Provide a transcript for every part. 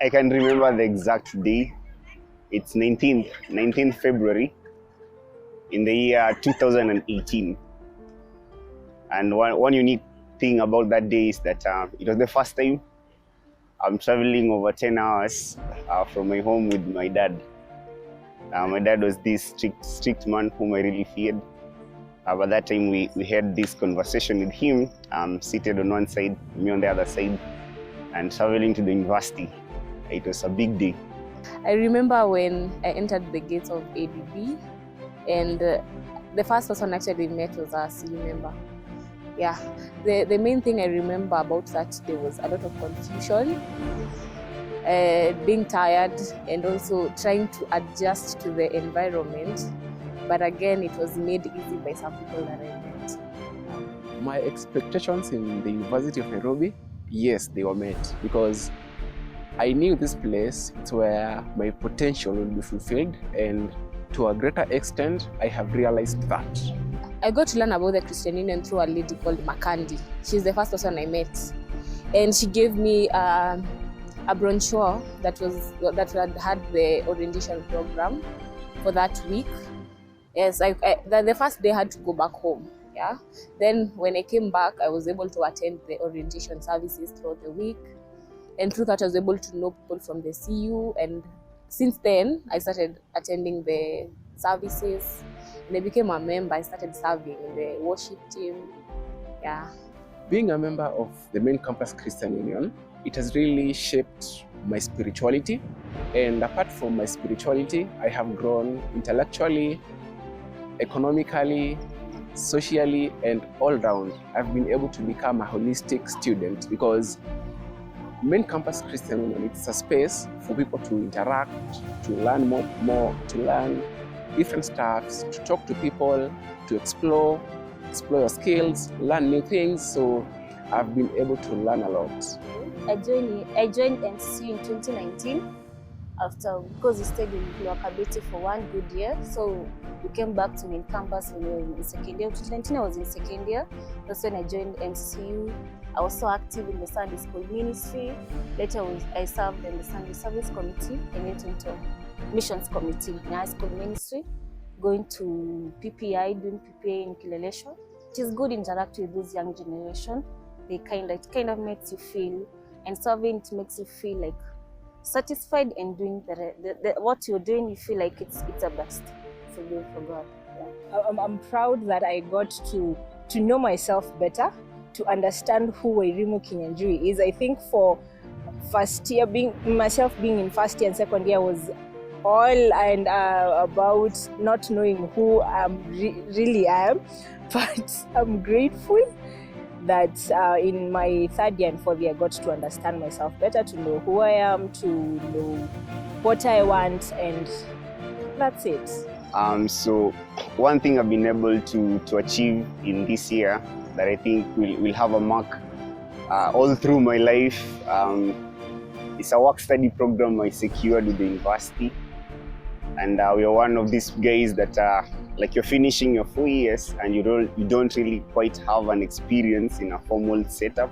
I can remember the exact day. It's 19th February in the year 2018. And one unique thing about that day is that it was the first time I'm traveling over 10 hours from my home with my dad. My dad was this strict man whom I really feared. By that time, we had this conversation with him, seated on one side, me on the other side, and traveling to the university. It was a big day. I remember when I entered the gates of ADB, and the first person I actually met was us, you remember? Yeah, the main thing I remember about that day was a lot of confusion, being tired, and also trying to adjust to the environment. But again, it was made easy by some people that I met. My expectations in the University of Nairobi, yes, they were met, because I knew this place is where my potential will be fulfilled, and to a greater extent, I have realized that. I got to learn about the Christian Union through a lady called Makandi. She's the first person I met, and she gave me a brochure that had the orientation program for that week. Yes, the first day I had to go back home. Yeah. Then when I came back, I was able to attend the orientation services throughout the week, and through that I was able to know people from the CU. And since then, I started attending the services, and I became a member. I started serving in the worship team. Yeah. Being a member of the main campus Christian Union, it has really shaped my spirituality. And apart from my spirituality, I have grown intellectually, economically, socially, and all round. I've been able to become a holistic student, because main campus Christian Union, it's a space for people to interact, to learn more, to learn different stuffs, to talk to people, to explore your skills, learn new things. So I've been able to learn a lot. I joined NCC in 2019 because we stayed in Kabete for 1 good year. So we came back to main campus when we were in second year. 2019 I was in second year. That's when I joined NCCU. I was so active in the Sunday school ministry. Later I served in the Sunday service committee and went into missions committee in high school ministry, going to PPI, doing PPA in Kilelesho. It is good interacting with this young generation. It kind of makes you feel, and serving, it makes you feel like satisfied, and doing what you're doing, you feel like it's the best. So do for God. Yeah. I'm proud that I got to know myself better, to understand who Wairimu Kinyajui is. I think for first year, being in first year and second year was all and about not knowing who I really am, but I'm grateful that in my third year and fourth year I got to understand myself better, to know who I am, to know what I want, and that's it. So one thing I've been able to achieve in this year that I think will have a mark all through my life is a work study program I secured with the university. And we are one of these guys that like you're finishing your 4 years and you don't really quite have an experience in a formal setup.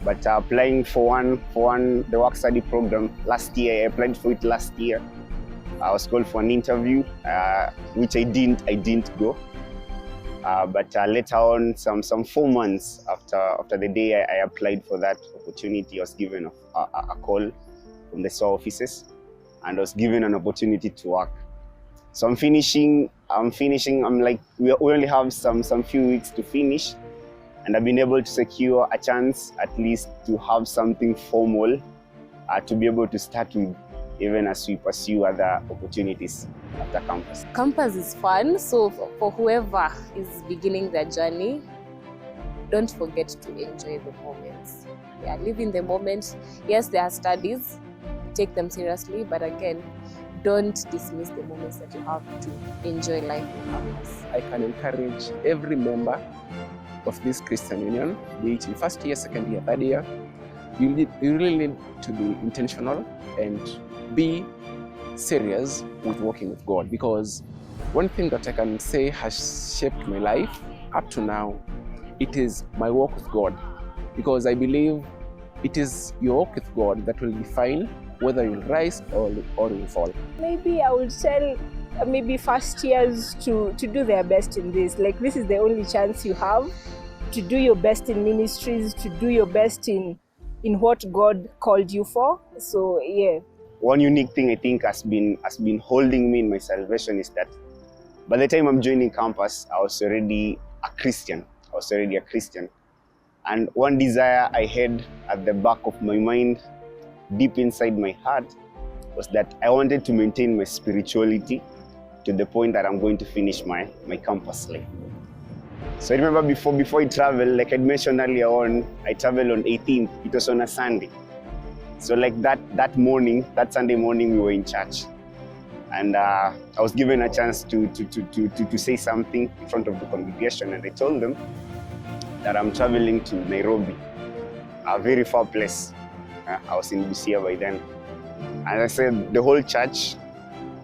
But applying for the work study program last year, I applied for it last year. I was called for an interview, which I didn't go. But later on, some 4 months after the day I applied for that opportunity, I was given a call from the SOA offices, and I was given an opportunity to work. So I'm finishing. I'm like, we only have some few weeks to finish, and I've been able to secure a chance at least to have something formal to be able to start with, even as we pursue other opportunities after campus. Campus is fun, so for whoever is beginning their journey, don't forget to enjoy the moments. Yeah, live in the moment. Yes, there are studies, take them seriously, but again, don't dismiss the moments that you have to enjoy life in campus. I can encourage every member of this Christian Union, be it in first year, second year, third year, you really need to be intentional and be serious with working with God, because one thing that I can say has shaped my life up to now, it is my walk with God, because I believe it is your walk with God that will define whether you'll rise or you'll fall. Maybe I would tell maybe first years to do their best in this. Like, this is the only chance you have to do your best in ministries, to do your best in what God called you for. So yeah. One unique thing I think has been holding me in my salvation is that by the time I'm joining campus, I was already a Christian. And one desire I had at the back of my mind, deep inside my heart, was that I wanted to maintain my spirituality to the point that I'm going to finish my campus life. So I remember before I traveled, like I mentioned earlier on, I traveled on 18th. It was on a Sunday. So like that Sunday morning, we were in church. And I was given a chance to say something in front of the congregation, and I told them that I'm traveling to Nairobi, a very far place. I was in Bichii by then. And I said, the whole church,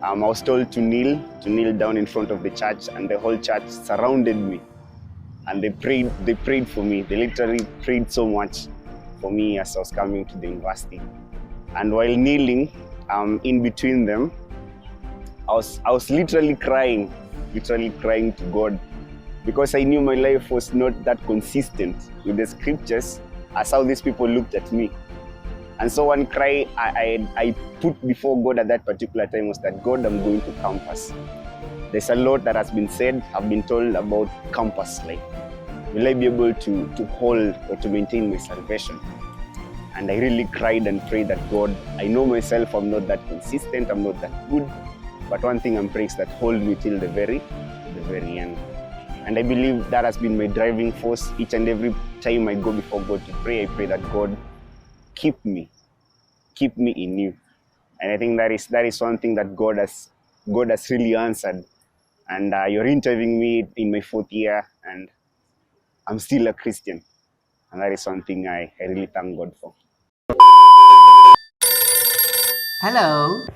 I was told to kneel down in front of the church, and the whole church surrounded me. And they prayed for me. They literally prayed so much for me as I was coming to the university. And while kneeling in between them, I was literally crying to God, because I knew my life was not that consistent with the scriptures as how these people looked at me. And so one cry I put before God at that particular time was that, God, I'm going to campus. There's a lot that has been said, I've been told about campus life. Will I be able to hold or to maintain my salvation? And I really cried and prayed that, God, I know myself, I'm not that consistent, I'm not that good, but one thing I'm praying is that hold me till the very end. And I believe that has been my driving force. Each and every time I go before God to pray, I pray that, God, keep me in you. And I think that is one thing that God has really answered. And you're interviewing me in my 4th year, and I'm still a Christian. And that is one thing I really thank God for. Hello.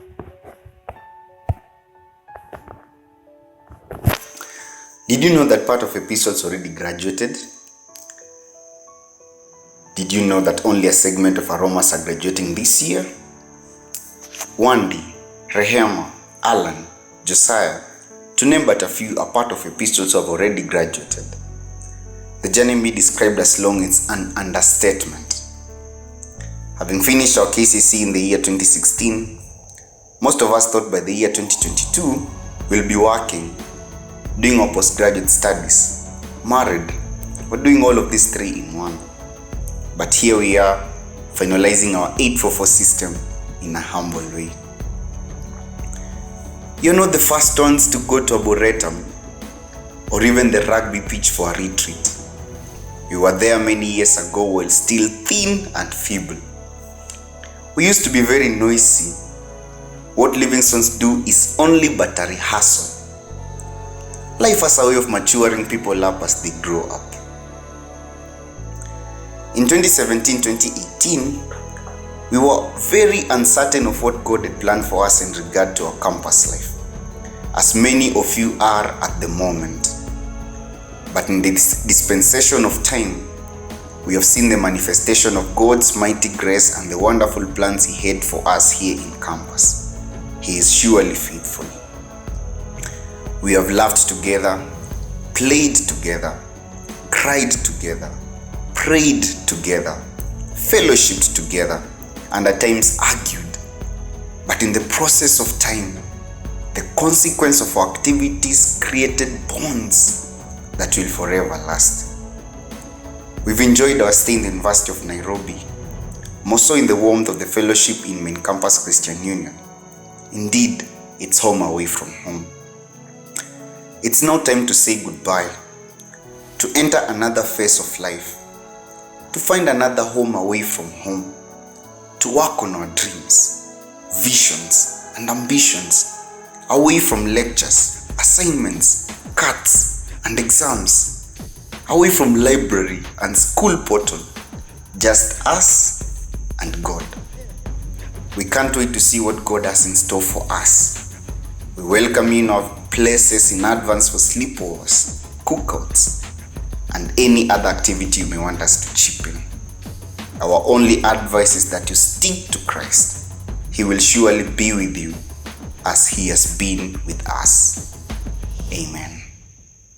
Did you know that part of Epistles already graduated? Did you know that only a segment of Aromas are graduating this year? Wandi, Rehema, Alan, Josiah, to name but a few, are part of Epistles who have already graduated. The journey may be described as long is an understatement. Having finished our KCC in the year 2016, most of us thought by the year 2022 we'll be working, doing our postgraduate studies, married, or doing all of these 3 in one. But here we are, finalizing our 844 system in a humble way. You're not the first ones to go to Arboretum or even the rugby pitch for a retreat. You were there many years ago while still thin and feeble. We used to be very noisy. What Livingstones do is only but a rehearsal. Life has a way of maturing people up as they grow up. In 2017-2018, we were very uncertain of what God had planned for us in regard to our campus life, as many of you are at the moment. But in this dispensation of time, we have seen the manifestation of God's mighty grace and the wonderful plans He had for us here in campus. He is surely faithful. We have laughed together, played together, cried together, prayed together, fellowshipped together, and at times argued. But in the process of time, the consequence of our activities created bonds that will forever last. We've enjoyed our stay in the University of Nairobi, more so in the warmth of the fellowship in Main Campus Christian Union. Indeed, it's home away from home. It's now time to say goodbye, to enter another phase of life, to find another home away from home, to work on our dreams, visions, and ambitions, away from lectures, assignments, cuts, and exams, away from library and school portal, just us and God. We can't wait to see what God has in store for us. We welcome you in our places in advance for sleepovers, cookouts, and any other activity you may want us to chip in. Our only advice is that you stick to Christ. He will surely be with you as he has been with us. Amen.